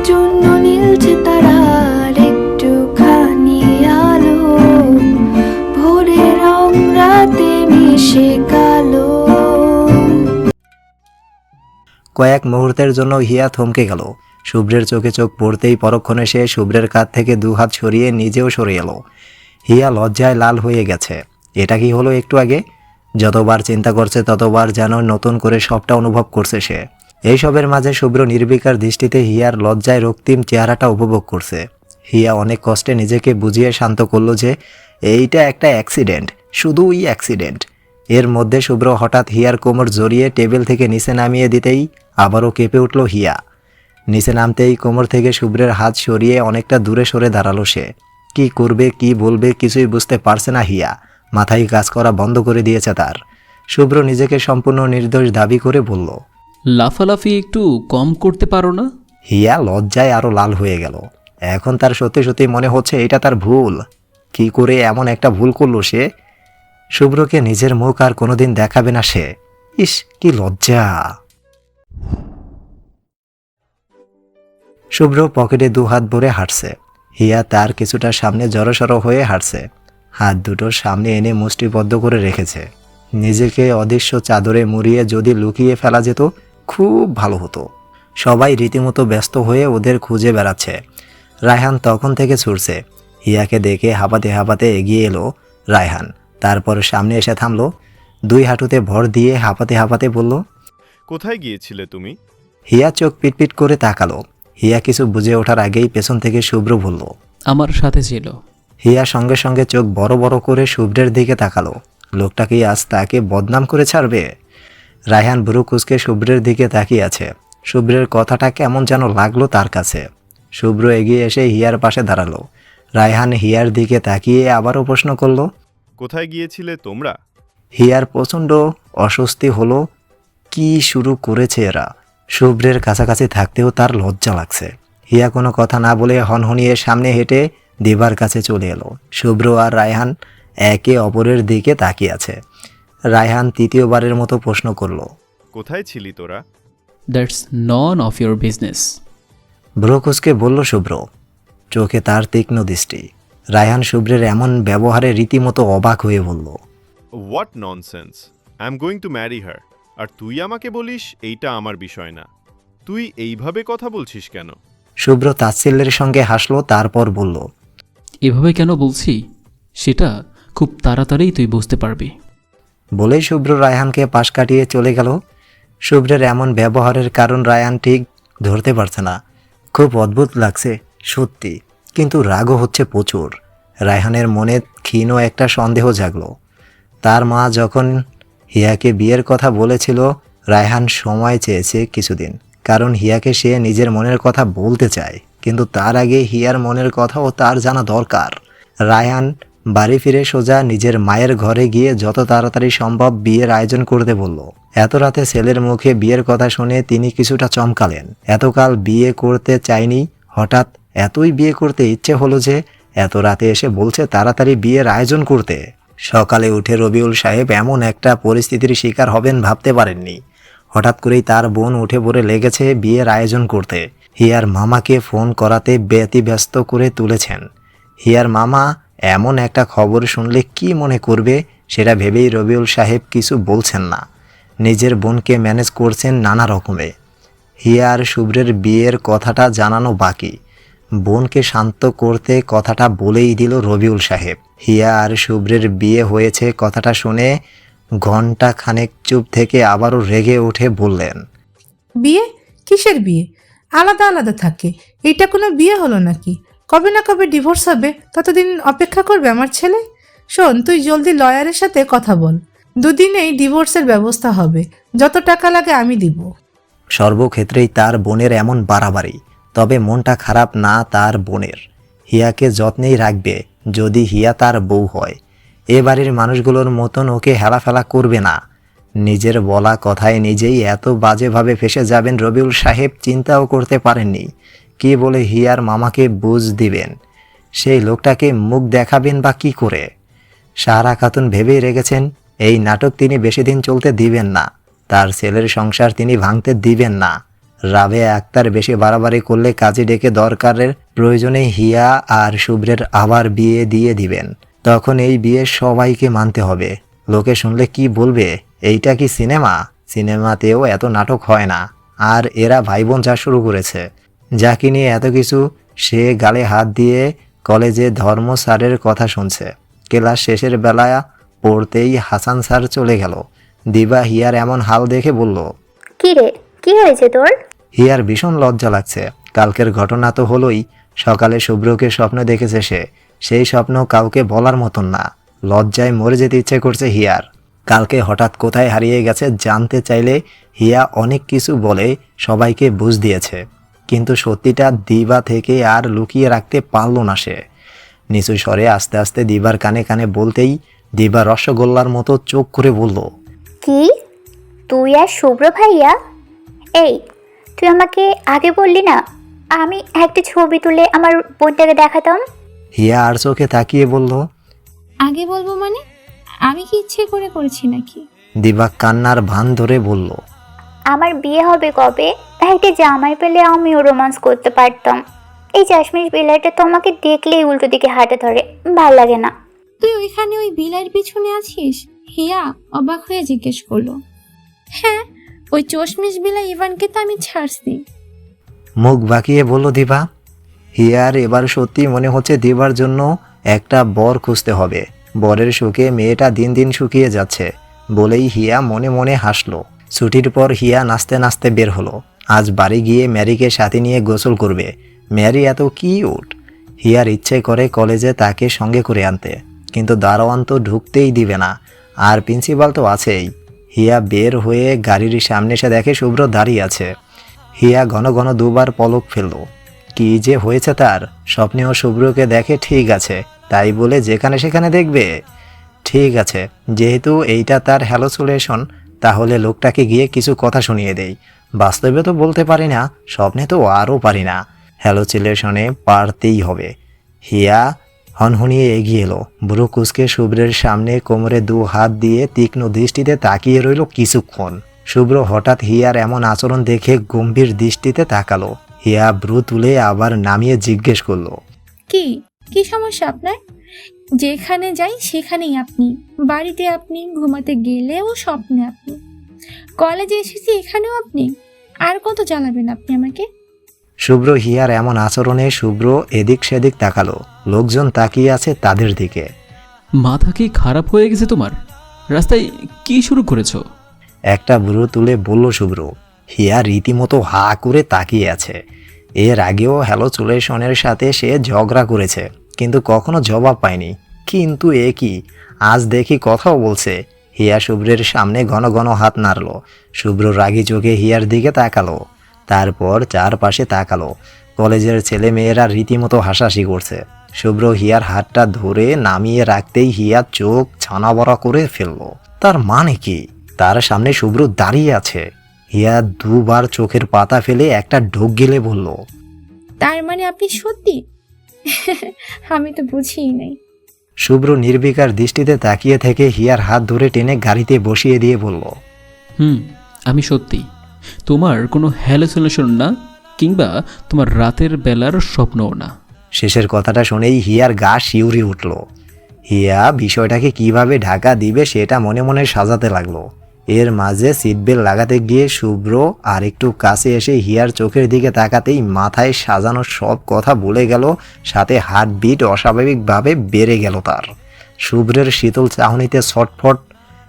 জন্য নীলছে তারার একটুখানি আলো, ভোরের রং রাতে মিশে কালো। কয়েক মুহূর্তের জন্য হিয়া থমকে গেল। শুভ্রের চোখে চোখ পড়তেই পরক্ষণে সে শুভ্রের কাঁধ থেকে দুহাত সরিয়ে নিজেও সরে এলো। হিয়া লজ্জায় লাল হয়ে গেছে। এটা কি হলো একটু আগে? যতবার চিন্তা করছে ততবার যেন নতুন করে সবটা অনুভব করছে সে। এইসবের মাঝে শুভ্র নির্বিকার দৃষ্টিতে হিয়ার লজ্জায় রক্তিম চেহারাটা উপভোগ করছে। হিয়া অনেক কষ্টে নিজেকে বুঝিয়ে শান্ত করল যে এইটা একটা অ্যাক্সিডেন্ট, শুধুই অ্যাক্সিডেন্ট। এর মধ্যে শুভ্র হঠাৎ হিয়ার কোমর জড়িয়ে টেবিল থেকে নিচে নামিয়ে দিতেই আবারও কেঁপে উঠল হিয়া। নিচে নামতেই কোমর থেকে শুভ্রের হাত সরিয়ে অনেকটা দূরে সরে দাঁড়ালো সে। কি করবে কি বলবে কিছুই বুঝতে পারছে না হিয়া। মাথায় কাজ করা বন্ধ করে দিয়েছে তার। শুভ্র নিজেকে সম্পূর্ণ নির্দোষ দাবি করে বলল, লাফালাফি একটু কম করতে পারো না? হিয়া লজ্জায় আরও লাল হয়ে গেল। এখন তার সত্যি সত্যি মনে হচ্ছে এটা তার ভুল। কি করে এমন একটা ভুল করলো সে? শুভ্রকে নিজের মুখ আর কোনোদিন দেখাবে না সে। ইস, কি লজ্জা। শুভ্র পকেটে দুহাত ভরে হাঁটছে। হিয়া তার কিছুটা সামনে জড়সড় হয়ে হাঁটছে। হাত দুটো সামনে এনে মুষ্টিবদ্ধ করে রেখেছে। নিজেকে অদৃশ্য চাদরে মুড়িয়ে যদি লুকিয়ে ফেলা যেত খুব ভালো হতো। সবাই রীতিমতো ব্যস্ত হয়ে ওদের খুঁজে বেড়াচ্ছে। রায়হান তখন থেকে ছুটছে। হিয়াকে দেখে হাঁপাতে হাঁপাতে এগিয়ে এলো রায়হান। তারপর সামনে এসে থামলো। দুই হাঁটুতে ভর দিয়ে হাঁপাতে হাঁপাতে বলল, কোথায় গিয়েছিলে তুমি? হিয়া চোখ পিটপিট করে তাকালো। হিয়া কিছু বুঝে ওঠার আগেই পেছন থেকে শুভ্র বলল, আমার সাথে ছিল। হিয়া সঙ্গে সঙ্গে চোখ বড় বড় করে শুভ্রের দিকে তাকালো। লোকটা কি আজ তাকে বদনাম করে ছাড়বে? রায়হান ভ্রু কুঁচকে শুভ্রের দিকে তাকিয়ে আছে। শুভ্রের কথাটা কেমন যেন লাগলো তার কাছে। শুভ্র এগিয়ে এসে হিয়ার পাশে দাঁড়ালো। রায়হান হিয়ার দিকে তাকিয়ে আবারও প্রশ্ন করল, কোথায় গিয়েছিলে তোমরা? হিয়ার প্রচণ্ড অস্বস্তি হলো। কি শুরু করেছে এরা? শুভ্রের কাছাকাছি থাকতেও তার লজ্জা লাগছে। হিয়া কোনো কথা না বলে হনহনিয়ে সামনে হেঁটে দিবার কাছে চলে এলো। শুভ্র আর রায়হান একে অপরের দিকে তাকিয়ে আছে। রায়হান তৃতীয়বারের মতো প্রশ্ন করল, কোথায় ছিলি তোরা? That's none of your business. ভ্রুকুচকে বলল শুভ্র। চোখে তার তীক্ষ্ণ দৃষ্টি। রায়হান শুভ্রের এমন ব্যবহারে রীতিমতো অবাক হয়ে বলল, what nonsense, I am going to marry her, আর তুই আমাকে বলিস এইটা আমার বিষয় না। তুই এইভাবে কথা বলছিস কেন? শুভ্র তাচ্ছিল্যের সঙ্গে হাসলো, তারপর বলল, এভাবে কেন বলছি সেটা খুব তাড়াতাড়িই তুই বুঝতে পারবি। বলেই শুভ্র রায়হানকে পাশ কাটিয়ে চলে গেল। শুভ্রের এমন ব্যবহারের কারণ রায়হান ঠিক ধরতে পারছে না। খুব অদ্ভুত লাগছে সত্যি, কিন্তু রাগও হচ্ছে প্রচুর। রায়হানের মনে ক্ষীণ একটা সন্দেহ জাগলো। তার মা যখন হিয়াকে বিয়ের কথা বলেছিল, রায়হান সময় চেয়েছে কিছুদিন, কারণ হিয়াকে সে নিজের মনের কথা বলতে চায়। কিন্তু তার আগে হিয়ার মনের কথাও তার জানা দরকার। রায়হান বাড়ি ফিরে সোজা নিজের মায়ের ঘরে গিয়ে যত তাড়াতাড়ি সম্ভব বিয়ের আয়োজন করতে বলল। এত রাতে ছেলের মুখে বিয়ের কথা শুনে তিনি কিছুটা চমকালেন। এতকাল বিয়ে করতে চায়নি, হঠাৎ এতই বিয়ে করতে ইচ্ছে হলো যে এত রাতে এসে বলছে তাড়াতাড়ি বিয়ের আয়োজন করতে। সকালে উঠে রবিউল সাহেব এমন একটা পরিস্থিতির শিকার হবেন ভাবতে পারেননি। হঠাৎ করেই তার বোন উঠে পড়ে লেগেছে বিয়ের আয়োজন করতে। হিয়ার মামাকে ফোন করাতে ব্যতিব্যস্ত করে তুলেছেন। হিয়ার মামা এমন একটা খবর শুনলে কি মনে করবে সেটা ভেবেই রবিউল সাহেব কিছু বলছেন না। নিজের বোনকে ম্যানেজ করছেন নানা রকমে। হিয়া আর শুভ্রের বিয়ের কথাটা জানানো বাকি। বোনকে শান্ত করতে কথাটা বলেই দিল রবিউল সাহেব। হিয়া আর শুভ্রের বিয়ে হয়েছে কথাটা শুনে ঘণ্টা খানেক চুপ থেকে আবারও রেগে উঠে বললেন, বিয়ে? কিসের বিয়ে? আলাদা আলাদা থাকে, এটা কোনো বিয়ে হলো নাকি? কবে না কবে ডিভোর্স হবে, ততদিন অপেক্ষা করবে আমার ছেলে? শোন, তুই জলদি লয়ারের সাথে কথা বল, দুদিনেই ডিভোর্সের ব্যবস্থা হবে, যত টাকা লাগে আমি দিব। সর্বক্ষেত্রেই তার বোনের এমন বাড়াবাড়ি। তবে মনটা খারাপ না তার বোনের। হিয়াকে যত্নেই রাখবে যদি হিয়া তার বউ হয়। এ বাড়ির মানুষগুলোর মতন ওকে হেলাফেলা করবে না। নিজের বলা কথায় নিজেই এত বাজেভাবে ফেসে যাবেন রবিউল সাহেব চিন্তাও করতে পারেননি। কি বলে হিয়ার মামাকে বুঝ দিবেন? সেই লোকটাকে মুখ দেখাবেন বা কি করে? সাহারা খাতুন ভেবেই রেখেছেন এই নাটক তিনি বেশি দিন চলতে দিবেন না। তার ছেলের সংসার তিনি ভাঙতে দিবেন না। রাবেয়া আক্তার বেশি বাড়াবাড়ি করলে কাজী ডেকে দরকারের প্রয়োজনে হিয়া আর শুভ্রের আবার বিয়ে দিয়ে দিবেন। তখন এই বিয়ে সবাইকে মানতে হবে। লোকে শুনলে কি বলবে, এইটা কি সিনেমা? সিনেমাতেও এত নাটক হয় না। আর এরা ভাই বোন যা শুরু করেছে, যাকে নিয়ে এত কিছু, সে গালে হাত দিয়ে কলেজে ধর্ম স্যারের কথা শুনছে। ক্লাস শেষের বেলায় পড়তেই হাসান স্যার চলে গেল। দিবা হিয়ার এমন হাল দেখে বলল, কি রে, কি হয়েছে তোর? হিয়ার ভীষণ লজ্জা লাগছে। কালকের ঘটনা তো হলোই। সকালে শুভ্রকে স্বপ্ন দেখেছে সে। সেই স্বপ্ন কাউকে বলার মতন না। লজ্জায় মরে যেতে ইচ্ছে করছে হিয়ার। কালকে হঠাৎ কোথায় হারিয়ে গেছে জানতে চাইলে হিয়া অনেক কিছু বলে সবাইকে বুঝ দিয়েছে। কিন্তু সত্যিটা দিবা থেকে আর লুকিয়ে রাখতে পারল না সে। নিচু স্বরে আস্তে আস্তে দিবার কানে কানে বলতেই দিবা রসগোল্লার মতো চোখ করে বলল, কি, তুই আর শুভ্র ভাইয়া? এই, তুই আমাকে আগে বললি না আমি একটা ছবি তুলে আমার বোনটাকে দেখাতাম? হিয়া আর চোখে তাকিয়ে বলল, আগে বলবো মানে? আমি কি ইচ্ছে করে করেছি নাকি? দিবা কান্নার ভান ধরে বলল, আমার বিয়ে হবে কবে? একটা জামাই পেলে আমিও রোমান্স করতে পারতাম। এই চাশমিশ বিলাইটা তো আমাকে দেখলেই উল্টো দিকে হাঁটে ধরে, ভাল লাগে না। তুই ওইখানে ওই বিলাইয়ের পিছনে আছিস? হিয়া অবাক হয়ে জিজ্ঞেস করলো। হ্যাঁ, ওই চশমিশ বিলাই ইভানকে তো আমি ছাড়ছি। মুখ বাঁকিয়ে বলল দিবা। হিয়ার এবার সত্যি মনে হচ্ছে দিবার জন্য একটা বর খুঁজতে হবে। বরের সুখে মেয়েটা দিন দিন শুকিয়ে যাচ্ছে বলেই হিয়া মনে মনে হাসলো। ছুটির পর হিয়া নাচতে নাচতে বের হলো। আজ বাড়ি গিয়ে ম্যারিকে সাথে নিয়ে গোসল করবে। ম্যারি এত কিউট। হিয়ার ইচ্ছে করে কলেজে তাকে সঙ্গে করে আনতে, কিন্তু দারোয়ান তো ঢুকতেই দিবে না, আর প্রিন্সিপাল তো আছেই। হিয়া বের হয়ে গাড়ির সামনে এসে দেখে শুভ্র দাঁড়িয়ে আছে। হিয়া ঘন ঘন দুবার পলক ফেলল। কি যে হয়েছে তার, স্বপ্নেও শুভ্রকে দেখে, ঠিক আছে তাই বলে যেখানে সেখানে দেখবে? ঠিক আছে, যেহেতু এইটা তার হ্যালোসুলেশন, তাহলে লোকটাকে গিয়ে কিছু কথা শুনিয়ে দেই। বাস্তবে তো বলতে পারি না, স্বপ্নে তো আরও পারি না, হ্যালোসুলেশনে পারতেই হবে। হিয়া হনহনিয়ে এগিয়ে এলো। বুড়ো কুচকে শুভ্রের সামনে কোমরে দু হাত দিয়ে তীক্ষ্ণ দৃষ্টিতে তাকিয়ে রইল কিছুক্ষণ। শুভ্র হঠাৎ হিয়ার এমন আচরণ দেখে গম্ভীর দৃষ্টিতে তাকালো। হিয়া ভ্রু তুলে আবার নামিয়ে জিজ্ঞেস করলো, কি কি সমস্যা আপনার? যেখানে যাই সেখানেই আপনি, বাড়িতে আপনি, ঘুমাতে গেলেও স্বপ্নে আপনি, কলেজে এসেছি এখানেও আপনি। আর কত জ্বালাবেন আপনি আমাকে? শুভ্র হিয়ার এমন আচরণে শুভ্র এদিক সেদিক তাকালো। লোকজন তাকিয়ে আছে তাদের দিকে। মাথা কি খারাপ হয়ে গেছে তোমার? রাস্তায় কি শুরু করেছো? একটা ভ্রু তুলে বলল শুভ্র। হিয়া রীতিমতো হা করে তাকিয়ে আছে। এর আগেও হ্যালোসুলেশনের সাথে সে ঝগড়া করেছে, কিন্তু কখনো জবাব পায়নি। কিন্তু এ কি, আজ দেখি কথাও বলছে। হিয়া শুভ্রের সামনে ঘন ঘন হাত নাড়ল। শুভ্র রাগী চোখে হিয়ার দিকে তাকালো, তারপর চারপাশে তাকালো। কলেজের ছেলে মেয়েরা রীতিমতো হাসাহাসি করছে। শুভ্র হিয়ার হাতটা ধরে নামিয়ে রাখতেই হিয়া চোখ ছানা বড়া করে ফেলল। তার মানে কি? তার সামনে শুভ্র দাঁড়িয়ে আছে। হিয়া দুবার চোখের পাতা ফেলে একটা ঢোক গিলে বলল, তার মানে আপনি সত্যি? আমি তো বুঝিই নাই। শুভ্র নির্বিকার দৃষ্টিতে তাকিয়ে থেকে হিয়ার হাত ধরে টেনে গাড়িতে বসিয়ে দিয়ে বলল, আমি সত্যি। তোমার কোনো হ্যালোসিনেশন না, কিংবা তোমার রাতের বেলার স্বপ্নও না। শেষের কথাটা শুনেই হিয়ার গা শিউরে উঠল। হিয়া বিষয়টাকে কিভাবে ঢাকা দিবে সেটা মনে মনে সাজাতে লাগলো। এর মাঝে সিটবেল্ট লাগাতে গিয়ে শুভ্র আর একটু কাছে এসে হিয়ার চোখের দিকে তাকাতেই মাথায় সাজানো সব কথা ভুলে গেল, সাথে হার্টবিট অস্বাভাবিকভাবে বেড়ে গেল তার। শুভ্রের শীতল চাহনিতে ছটফট।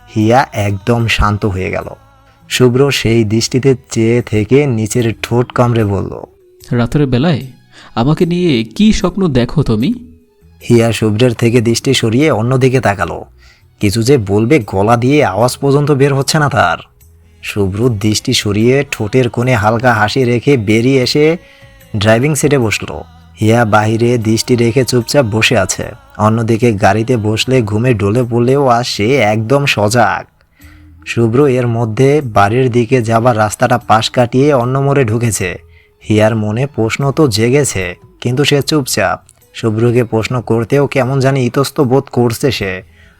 হিয়া একদম শান্ত হয়ে গেল। শুভ্র সেই দৃষ্টিতে চেয়ে থেকে নিচের ঠোঁট কামড়ে বলল, রাতের বেলায় আমাকে নিয়ে কি স্বপ্ন দেখো তুমি? হিয়া শুভ্রের থেকে দৃষ্টি সরিয়ে অন্যদিকে তাকালো। কিছু যে বলবে গলা দিয়ে আওয়াজ পর্যন্ত বের হচ্ছে না তার। শুভ্র দৃষ্টি সরিয়ে ঠোঁটের কোণে হালকা হাসি রেখে বেরিয়ে এসে ড্রাইভিং সিটে বসলো। হিয়া বাহিরে দৃষ্টি রেখে চুপচাপ বসে আছে। অন্যদিকে গাড়িতে বসলে ঘুমে ডলে পড়লেও আর সে একদম সজাগ। শুভ্র এর মধ্যে বাড়ির দিকে যাবার রাস্তাটা পাশ কাটিয়ে অন্য মোড়ে ঢুকেছে। হিয়ার মনে প্রশ্ন তো জেগেছে, কিন্তু সে চুপচাপ। শুভ্রকে প্রশ্ন করতেও কেমন জানি ইতস্ত বোধ করছে সে।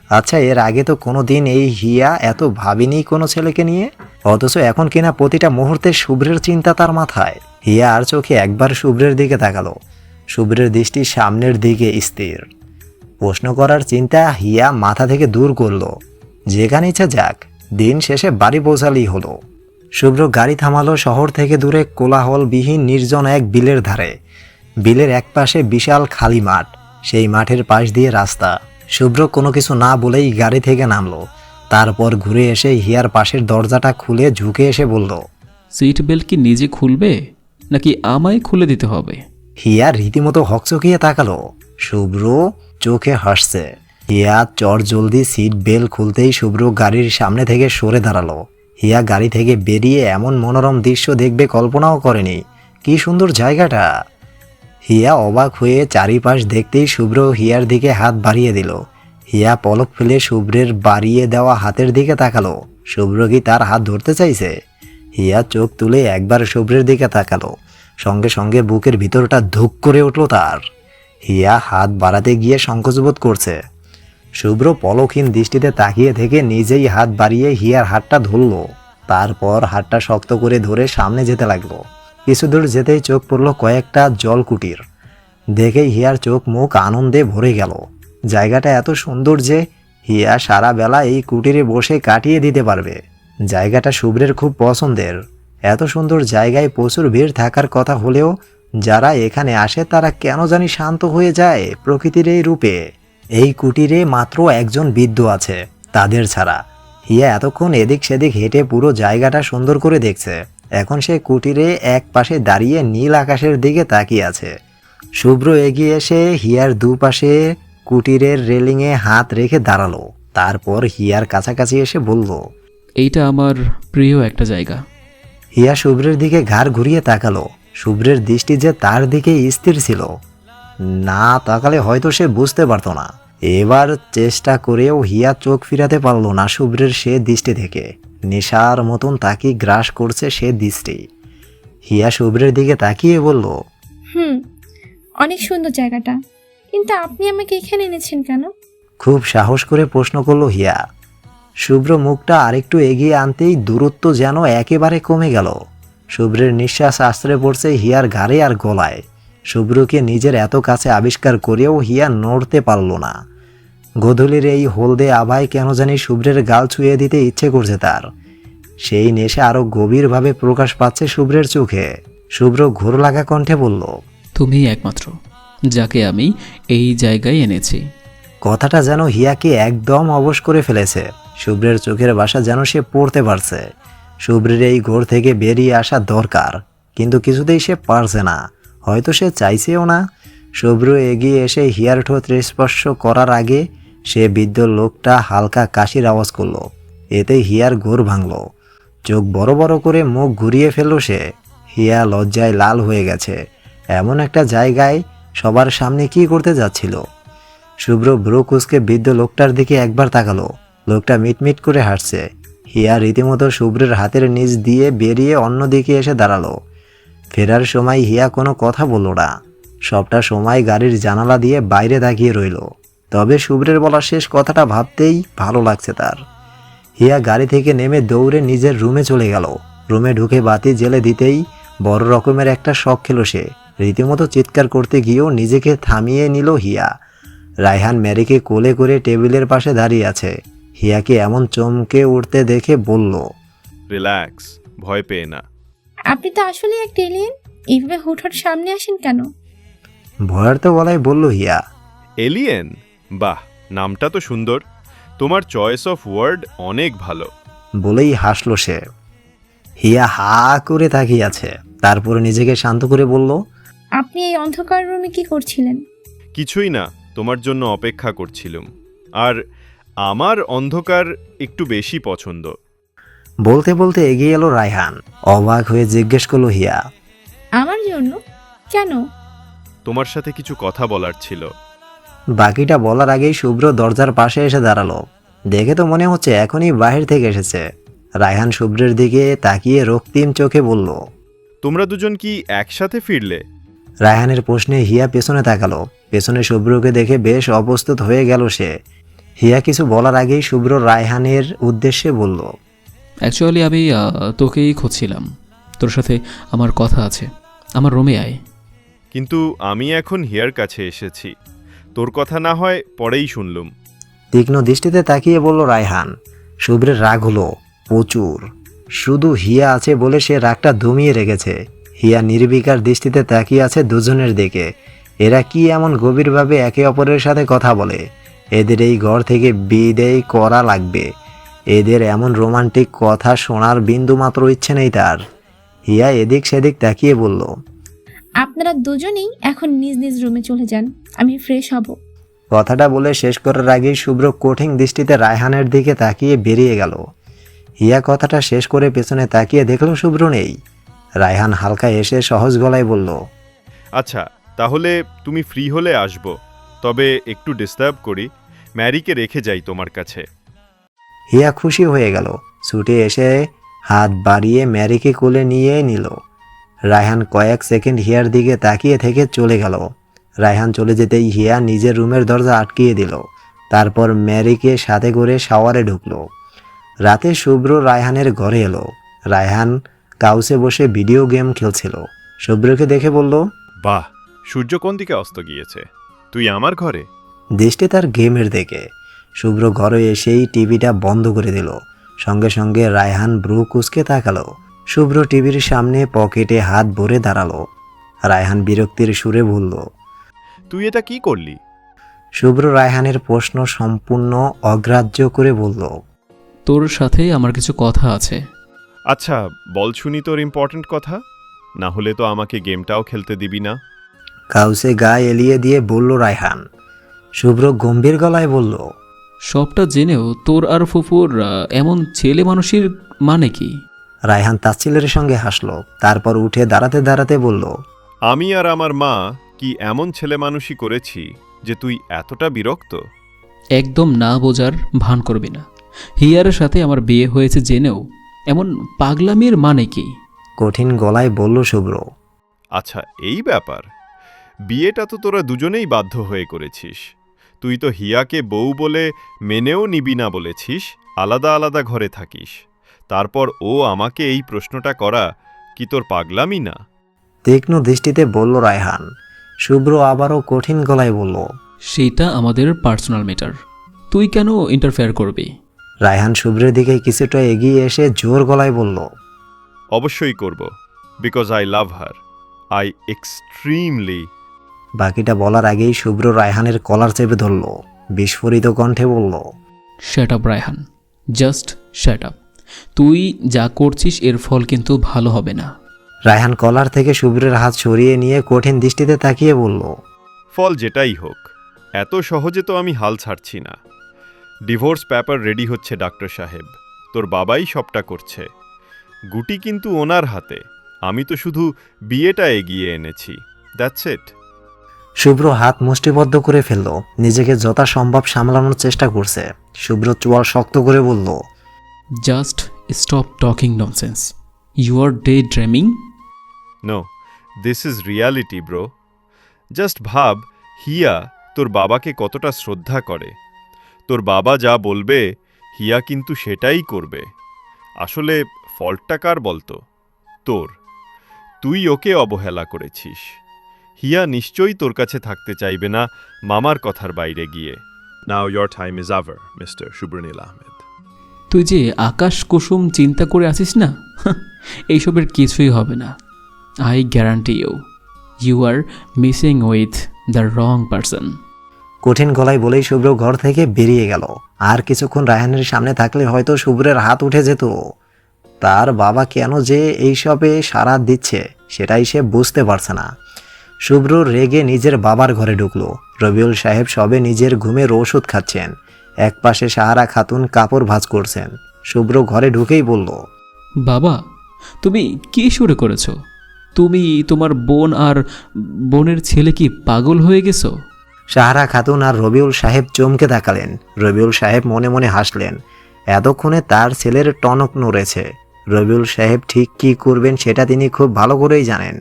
আচ্ছা, এর আগে তো কোনো দিন এই হিয়া এত ভাবিনি কোনো ছেলেকে নিয়ে। অথচ এখন কিনা প্রতিটা মুহূর্তে শুভ্রের চিন্তা তার মাথায়। হিয়া আর চোখে একবার শুভ্রের দিকে তাকালো। শুভ্রের দৃষ্টি সামনের দিকে স্থির। প্রশ্ন করার চিন্তা হিয়া মাথা থেকে দূর করলো। যেখানে ইচ্ছা যাক, দিন শেষে বাড়ি পৌঁছালেই হলো। শুভ্র গাড়ি থামালো শহর থেকে দূরে কোলাহলবিহীন নির্জন এক বিলের ধারে। বিলের একপাশে বিশাল খালি মাঠ, সেই মাঠের পাশ দিয়ে রাস্তা। শুভ্র কোনো কিছু না বলেই গাড়ি থেকে নামলো। তারপর ঘুরে এসে হিয়ার পাশের দরজাটা খুলে ঝুঁকে এসে বলল, সিট বেল্ট কি নিজে খুলবে নাকি আমায় খুলে দিতে হবে? হিয়া রীতিমতো হকচকিয়ে তাকালো। শুভ্র চোখে হাসছে। হিয়া জলদি সিট বেল্ট খুলতেই শুভ্র গাড়ির সামনে থেকে সরে দাঁড়ালো। হিয়া গাড়ি থেকে বেরিয়ে এমন মনোরম দৃশ্য দেখবে কল্পনাও করেনি। কি সুন্দর জায়গাটা! হিয়া অবাক হয়ে চারিপাশ দেখতেই শুভ্র হিয়ার দিকে হাত বাড়িয়ে দিল। হিয়া পলক ফেলে শুভ্রের বাড়িয়ে দেওয়া হাতের দিকে তাকালো। শুভ্র কি তার হাত ধরতে চাইছে? হিয়া চোখ তুলে একবার শুভ্রের দিকে তাকালো। সঙ্গে সঙ্গে বুকের ভিতরটা ধুক করে উঠল তার। হিয়া হাত বাড়াতে গিয়ে সংকোচবোধ করছে। শুভ্র পলকহীন দৃষ্টিতে তাকিয়ে থেকে নিজেই হাত বাড়িয়ে হিয়ার হাতটা ধরল। তারপর হাতটা শক্ত করে ধরে সামনে যেতে লাগলো। কিছু দূর যেতেই চোখ পড়ল কয়েকটা জলকুটির। দেখেই হিয়ার চোখ মুখ আনন্দে ভরে গেল। জায়গাটা এত সুন্দর যে হিয়া সারা বেলা এই কুটিরে বসে কাটিয়ে দিতে পারবে। জায়গাটা শুভ্রের খুব পছন্দের। এত সুন্দর জায়গায় প্রচুর ভিড় থাকার কথা হলেও যারা এখানে আসে তারা কেন জানি শান্ত হয়ে যায় প্রকৃতির এই রূপে। এই কুটিরে মাত্র একজন বৃদ্ধ আছে, তাদের ছাড়া। হিয়া এতক্ষণ এদিক সেদিক হেঁটে পুরো জায়গাটা সুন্দর করে দেখছে। এখন সে কুটিরে এক পাশে দাঁড়িয়ে নীল আকাশের দিকে তাকিয়ে আছে। শুভ্র এগিয়ে এসে হিয়ার দুপাশে কুটিরের রেলিংয়ে হাত রেখে দাঁড়ালো। তারপর হিয়ার কাছাকাছি এসে বলল, এইটা আমার প্রিয় একটা জায়গা। হিয়া শুভ্রের দিকে ঘাড় ঘুরিয়ে তাকালো। শুভ্রের দৃষ্টি যে তার দিকে স্থির ছিল। না তাকালে হয়তো সে বুঝতে পারতো না। এবার চেষ্টা করেও হিয়া চোখ ফিরাতে পারল না শুভ্রের সে দৃষ্টি থেকে। নেশার মতন তাকে গ্রাস করছে সে দৃষ্টি। হিয়া শুভ্রের দিকে তাকিয়ে বলল, অনেক সুন্দর জায়গাটা, কিন্তু আপনি আমাকে এখানে এনেছেন কেন? খুব সাহস করে প্রশ্ন করলো হিয়া। শুভ্র মুখটা আরেকটু এগিয়ে আনতেই দূরত্ব যেন একেবারে কমে গেল। শুভ্রের নিঃশ্বাস আশ্রে পড়ছে হিয়ার ঘাড়ে আর গলায়। শুভ্রকে নিজের এত কাছে আবিষ্কার করেও হিয়া নড়তে পারল না। গোধূলির এই হলদে আভায় কেন জানি শুভ্রের গাল ছুঁয়ে দিতে ইচ্ছে করছে তার। সেই নেশা আরো গভীরভাবে প্রকাশ পাচ্ছে শুভ্রের চোখে। শুভ্র ঘোর লাগা কণ্ঠে বলল, তুমিই একমাত্র যাকে আমি এই জায়গায় এনেছি। কথাটা যেন হিয়াকে একদম অবশ করে ফেলেছে। শুভ্রের চোখের ভাষা যেন সে পড়তে পারছে। শুভ্রের এই ঘোর থেকে বেরিয়ে আসা দরকার, কিন্তু কিছুতেই সে পারছে না। হয়তো সে চাইছেও না। শুভ্র এগিয়ে এসে হিয়ার ঠোঁট স্পর্শ করার আগে সে বৃদ্ধ লোকটা হালকা কাশির আওয়াজ করল। এতে হিয়ার ঘোর ভাঙল। চোখ বড় বড় করে মুখ ঘুরিয়ে ফেলল সে। হিয়া লজ্জায় লাল হয়ে গেছে। এমন একটা জায়গায় সবার সামনে কি করতে যাচ্ছিল? শুভ্র ভ্রু কুঁচকে বৃদ্ধ লোকটার দিকে একবার তাকালো। লোকটা মিটমিট করে হাসছে। হিয়া রীতিমতো শুভ্রের হাতের নিচ দিয়ে বেরিয়ে অন্যদিকে এসে দাঁড়ালো। ফেরার সময় হিয়া কোনো কথা বলল না। সবটা সময় গাড়ির জানালা দিয়ে বাইরে তাকিয়ে রইল। তবে শুভ্রের বলা শেষ কথাটা ভাবতেই ভালো লাগছে তার। হিয়া গাড়ি থেকে নেমে দৌড়ে নিজের রুমে চলে গেল। রুমে ঢুকে বাতি জ্বেলে দিতেই বড় রকমের একটা শখ খেল সে। রীতিমতো চিৎকার করতে গিয়েও নিজেকে থামিয়ে নিল হিয়া। রায়হান ম্যারিকে কোলে করে টেবিলের পাশে দাঁড়িয়ে আছে। হিয়াকে এমন চমকে উঠতে দেখে বলল, রিল্যাক্স, ভয় পেয়ে না। আপনি তো আসলে একটা এলিয়েন, এইভাবে হুটহাট সামনে আসেন কেন? ভয়ের তো গলায় বলল হিয়া। এলিয়েন? বাহ, নামটা তো সুন্দর। তোমার চয়েস অফ ওয়ার্ড অনেক ভালো। বলেই হাসল সে। হিয়া হা করে তাকিয়ে আছে। তারপর নিজেকে শান্ত করে বলল, আপনি এই অন্ধকার রুমে কি করছিলেন? কিছুই না, তোমার জন্য অপেক্ষা করছিলাম। আর আমার অন্ধকার একটু বেশি পছন্দ। বলতে বলতে এগিয়ে এলো রায়হান। অবাক হয়ে জিজ্ঞেস করলো হিয়া, আমার জন্য? কেন? তোমার সাথে কিছু কথা বলার ছিল। বাকিটা বলার আগেই শুভ্র দরজার পাশে এসে দাঁড়ালো। দেখে তো মনে হচ্ছে এখনই বাহির থেকে এসেছে। রায়হান শুভ্রের দিকে তাকিয়ে রক্তিম চোখে বলল, তোমরা দুজন কি একসাথে ফিরলে? রায়হানের প্রশ্নে হিয়া পেছনে তাকালো। পেছনে শুভ্রকে দেখে বেশ অপ্রস্তুত হয়ে গেল সে। হিয়া কিছু বলার আগেই শুভ্র রায়হানের উদ্দেশ্যে বলল, অ্যাকচুয়ালি আমি তোকেই খুঁজছিলাম। তোর সাথে আমার কথা আছে, আমার রুমে আয়। কিন্তু আমি এখন হিয়ার কাছে এসেছি, তোর কথা না হয় পরেই শুনলুম। তীক্ষ্ণ দৃষ্টিতে তাকিয়ে বলল রায়হান। শুভ্রের রাগ হলো প্রচুর। শুধু হিয়া আছে বলে সে রাগটা দমিয়ে রেখেছে। হিয়া নির্বিকার দৃষ্টিতে তাকিয়ে আছে দুজনের দিকে। এরা কি এমন গভীরভাবে একে অপরের সাথে কথা বলে? এদের এই ঘর থেকে বিদায় করা লাগবে। এদের এমন রোমান্টিক কথা শোনার বিন্দুমাত্র ইচ্ছে নেই তার। হিয়া এদিক সেদিক তাকিয়ে বলল, আপনারা দুজনেই এখন নিজ নিজ রুমে চলে যান, আমি ফ্রেশ হব। কথাটা বলে শেষ করার আগেই শুভ্র কঠিন দৃষ্টিতে রায়হানের দিকে তাকিয়ে বেরিয়ে গেল। হিয়া কথাটা শেষ করে পেছনে তাকিয়ে দেখল শুভ্র নেই। রায়হান হালকা এসে সহজ গলায় বলল, আচ্ছা, তাহলে তুমি ফ্রি হলে আসবো, তবে একটু ডিস্টার্ব করি, ম্যারিকে রেখে যাই তোমার কাছে। হিয়া খুশি হয়ে গেল। ছুটে এসে হাত বাড়িয়ে ম্যারিকে কোলে নিয়ে নিল। রায়হান কয়েক সেকেন্ড হিয়ার দিকে তাকিয়ে থেকে চলে গেল। রায়হান চলে যেতেই হিয়া নিজের রুমের দরজা আটকিয়ে দিল। তারপর ম্যারিকে সাথে করে শাওয়ারে ঢুকলো। রাতে শুভ্র রায়হানের ঘরে এলো। রায়হান কাউসে বসে ভিডিও গেম খেলছিল। শুভ্রকে দেখে বলল, বাহ, সূর্য কোন দিকে অস্ত গিয়েছে? তুই আমার ঘরে? দৃষ্টি তার গেমের দিকে। শুভ্র ঘরে এসেই টিভিটা বন্ধ করে দিল। সঙ্গে সঙ্গে রায়হান ব্রু কুঁচকে তাকালো। শুভ্র টিভির সামনে পকেটে হাত ভরে দাঁড়ালো। রায়হান বিরক্তির সুরে বলল, তুই এটা কি করলি? শুভ্র রায়হানের প্রশ্ন সম্পূর্ণ অগ্রাহ্য করে বলল, তোর সাথে আমার কিছু কথা আছে। আচ্ছা, বল শুনি তোর ইম্পর্ট্যান্ট কথা, না হলে তো আমাকে গেমটাও খেলতে দিবি না। কাউসে গা এলিয়ে দিয়ে বলল রায়হান। শুভ্র গম্ভীর গলায় বলল, সবটা জেনেও তোর আর ফুফুর এমন ছেলে মানুষের মানে কি? রায়হান তাচ্ছিলের সঙ্গে হাসল। তারপর উঠে দাঁড়াতে দাঁড়াতে বলল, আমি আর আমার মা কি এমন ছেলে মানুষই করেছি যে তুই এতটা বিরক্ত? একদম না বোঝার ভান করবি না। হিয়ারের সাথে আমার বিয়ে হয়েছে জেনেও এমন পাগলামির মানে কি? কঠিন গলায় বলল শুভ্র। আচ্ছা, এই ব্যাপার। বিয়েটা তো তোরা দুজনেই বাধ্য হয়ে করেছিস। তুই তো হিয়াকে বউ বলে মেনেও নিবি না বলেছিস, আলাদা আলাদা ঘরে থাকিস। তারপর ও আমাকে এই প্রশ্নটা করা কি তোর পাগলামি না? তীক্ষ্ণ দৃষ্টিতে বলল রায়হান। শুভ্র আবারও কঠিন গলায় বলল, সেটা আমাদের পার্সোনাল ম্যাটার, তুই কেন ইন্টারফেয়ার করবি? রায়হান শুভ্রের দিকে কিছুটা এগিয়ে এসে জোর গলায় বলল, অবশ্যই করব, because I love her, I extremely. বাকিটা বলার আগেই শুভ্র রায়হানের কলার চেপে ধরল। বিস্ফোরিত কণ্ঠে বলল, shut up Raihan, just shut up. তুই যা করছিস এর ফল কিন্তু ভালো হবে না। রায়হান কলার থেকে শুভ্রের হাত সরিয়ে নিয়ে কঠিন দৃষ্টিতে তাকিয়ে বলল, ফল যেটাই হোক, এত সহজে তো আমি হাল ছাড়ছি না। ডিভোর্স পেপার রেডি হচ্ছে ডাক্তার সাহেব, তোর বাবাই সবটা করছে। গুটি কিন্তু ওনার হাতে, আমি তো শুধু বিয়েটা এগিয়ে এনেছি, দ্যাটস ইট। শুভ্র হাত মুষ্টিবদ্ধ করে ফেলল। নিজেকে যথাসম্ভব সামলানোর চেষ্টা করছে। শুভ্র চোয়াল শক্ত করে বলল, just stop talking nonsense, you are day dreaming. No, this is reality bro. Just ভাব, হিয়া তোর বাবাকে কতটা শ্রদ্ধা করে। তোর বাবা যা বলবে হিয়া কিন্তু সেটাই করবে। আসলে ফল্টটা কার বলতো? তোর। তুই ওকে অবহেলা করেছিস। হিয়া নিশ্চয়ই তোর কাছে থাকতে চাইবে না মামার কথার বাইরে গিয়ে। Now your time is over, Mr. Shubranil Ahmed. তুই যে আকাশ কুসুম চিন্তা করে আছিস না, এইসবের কিছুই হবে না। I guarantee you, you are missing with the wrong person. কঠিন গলায় বলেই শুভ্র ঘর থেকে বেরিয়ে গেল। আর কিছুক্ষণ রায়হানের সামনে থাকলে হয়তো শুভ্রের হাত উঠে যেত। তার বাবা কেন যে এইসবে সাড়া দিচ্ছে সেটাই সে বুঝতে পারছে না। শুভ্র রেগে নিজের বাবার ঘরে ঢুকলো। রবিউল সাহেব সবে নিজের ঘুমের ওষুধ খাচ্ছেন। একপাশে সাহারা খাতুন কাপড় ভাঁজ করছেন। শুভ্র ঘরে ঢুকেই বলল, বাবা, তুমি কি শুরু করেছো? তুমি, তোমার বোন আর বোনের ছেলে কি পাগল হয়ে গেছো? সাহারা খাতুন আর রবিউল সাহেব চমকে তাকালেন। রবিউল সাহেব মনে মনে হাসলেন। এতক্ষণে তার ছেলের টনক নড়েছে। রবিউল সাহেব ঠিক কী করবেন সেটা তিনি খুব ভালো করেই জানেন।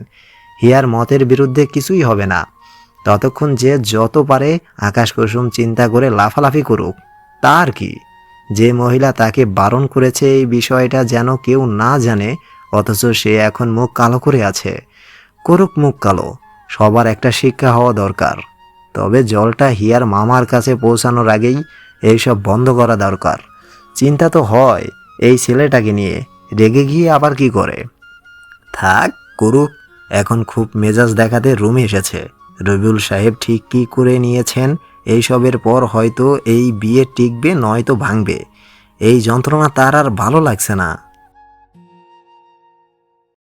হিয়ার মতের বিরুদ্ধে কিছুই হবে না। ততক্ষণ যে যত পারে আকাশ কুসুম চিন্তা করে লাফালাফি করুক, তার কি? যে মহিলা তাকে বারণ করেছে এই বিষয়টা যেন কেউ না জানে, অথচ সে এখন মুখ কালো করে আছে। করুক মুখ কালো, সবার একটা শিক্ষা হওয়া দরকার। তবে জলটা হিয়ার মামার কাছে পৌঁছানোর আগেই এইসব বন্ধ করা দরকার। চিন্তা তো হয় এই ছেলেটাকে নিয়ে, রেগে গিয়ে আবার কি করে। থাক করুক, এখন খুব মেজাজ দেখাতে রুমে এসেছে। রবিউল সাহেব ঠিক কী করে নিয়েছেন, এইসবের পর হয়তো এই বিয়ে টিকবে নয়তো ভাঙবে। এই যন্ত্রণা তার আর ভালো লাগছে না।